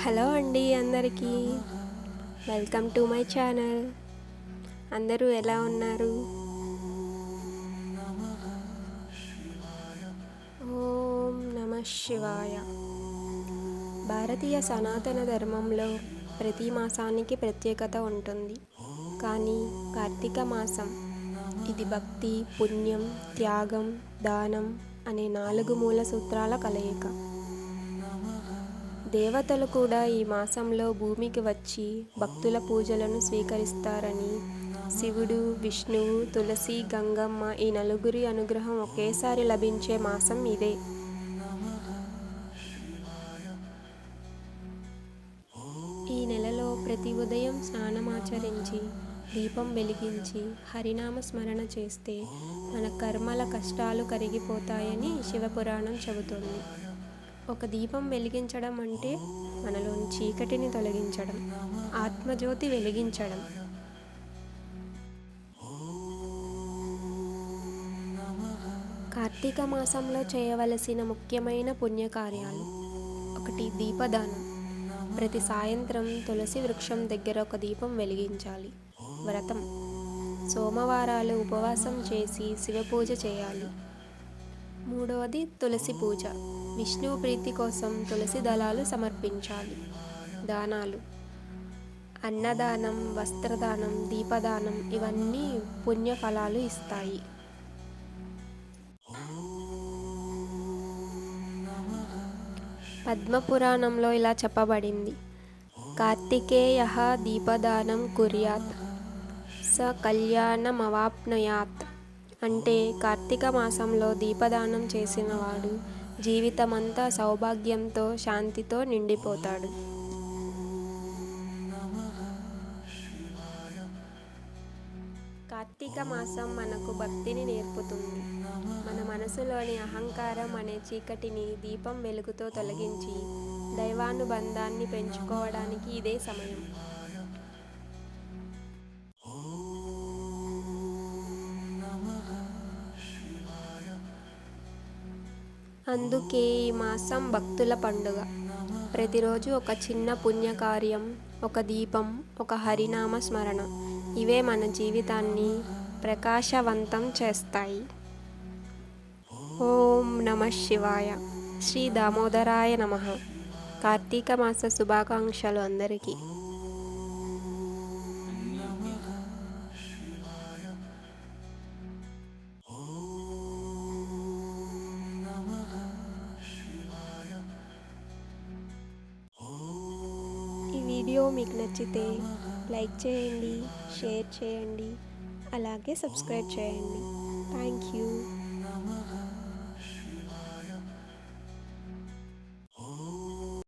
Hello అండి అందరికీ welcome to my channel. అందరూ ఎలా ఉన్నారు? ఓం నమః శివాయ. భారతీయ సనాతన ధర్మంలో ప్రతి మాసానికి ప్రత్యేకత ఉంటుంది. కానీ కార్తీక మాసం ఇది భక్తి, పుణ్యం, త్యాగం, దానం అనే 4 మూల సూత్రాల కలయిక. దేవతలు కూడా ఈ మాసంలో భూమికి వచ్చి భక్తుల పూజలను స్వీకరిస్తారని, శివుడు, విష్ణువు, తులసి, గంగమ్మ ఈ 4 అనుగ్రహం ఒకేసారి లభించే మాసం ఇదే. ఈ నెలలో ప్రతి ఉదయం స్నానమాచరించి దీపం వెలిగించి హరినామ స్మరణ చేస్తే మన కర్మల కష్టాలు కరిగిపోతాయని శివపురాణం చెబుతోంది. ఒక దీపం వెలిగించడం అంటే మనలోని చీకటిని తొలగించడం, ఆత్మజ్యోతి వెలిగించడం. కార్తీక మాసంలో చేయవలసిన ముఖ్యమైన పుణ్యకార్యాలు: 1. దీపదానం. ప్రతి సాయంత్రం తులసి వృక్షం దగ్గర ఒక దీపం వెలిగించాలి. వ్రతం. సోమవారాలు ఉపవాసం చేసి శివపూజ చేయాలి. 3. తులసి పూజ. విష్ణువు ప్రీతి కోసం తులసి దళాలు సమర్పించాలి. దానాలు: అన్నదానం, వస్త్రదానం, దీపదానం ఇవన్నీ పుణ్యఫలాలు ఇస్తాయి. పద్మపురాణంలో ఇలా చెప్పబడింది: కార్తికేయః దీపదానం కుర్యాత్ స కళ్యాణమవాప్నుయాత్. అంటే కార్తీక మాసంలో దీపదానం చేసినవాడు జీవితమంతా సౌభాగ్యంతో, శాంతితో నిండిపోతాడు. కార్తీక మాసం మనకు భక్తిని నేర్పుతుంది. మన మనసులోని అహంకారం అనే చీకటిని దీపం వెలుగుతో తొలగించి దైవానుబంధాన్ని పెంచుకోవడానికి ఇదే సమయం. అందుకే ఈ మాసం భక్తుల పండుగ. ప్రతిరోజు ఒక చిన్న పుణ్యకార్యం, ఒక దీపం, ఒక హరినామ స్మరణ ఇవే మన జీవితాన్ని ప్రకాశవంతం చేస్తాయి. ఓం నమః శివాయ. శ్రీ దామోదరాయ నమః. కార్తీక మాస శుభాకాంక్షలు అందరికీ. ఈ వీడియో మీకు నచ్చితే లైక్ చేయండి, షేర్ చేయండి, అలాగే సబ్స్క్రైబ్ చేయండి. Thank you.